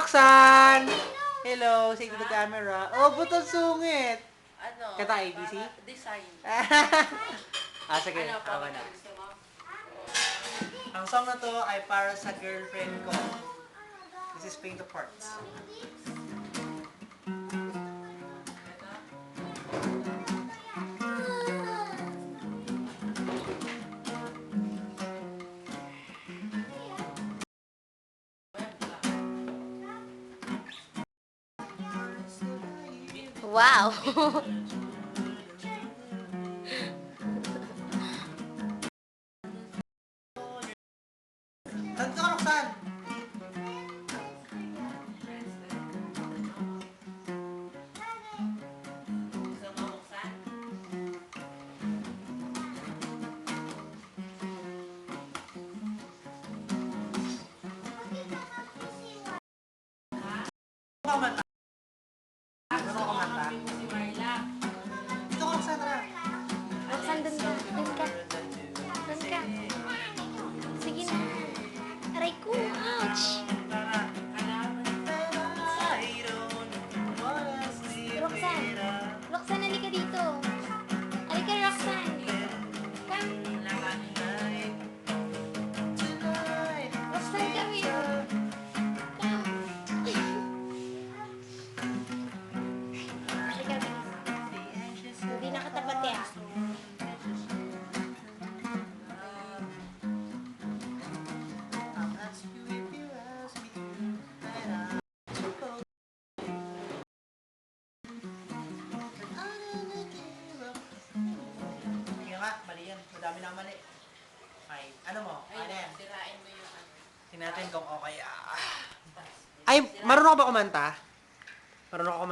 Roxanne! Hello, say to the camera. Oh, butong sungit. Ano? Kata ABC? Design. Sige, Ano pa tama na. gusto mo? Ang song na to ay para sa girlfriend ko. This is Paint of Hearts. Wow! Kanta ka, Roxanne! Gusto mo buksan? Kumanta. Ano ka kumanta? Si Marla. Dito ka, Roxanne, tara. Roxanne, dun ka. Dun ka. Dun ka. Sige na. Aray ko. Ouch! Roxanne. Roxanne, halika dito. Halika, Roxanne. Come. Roxanne, come here. Come. Halika, bilis. Hindi nakatapat yan. Sige nga, mali yan. Madami na mali. Ay, ano mo? Ano yan? Sirain mo yung ano. Tingnan natin kung okay. Ay, marunong ka ba kumanta? Marunong ka kumanta?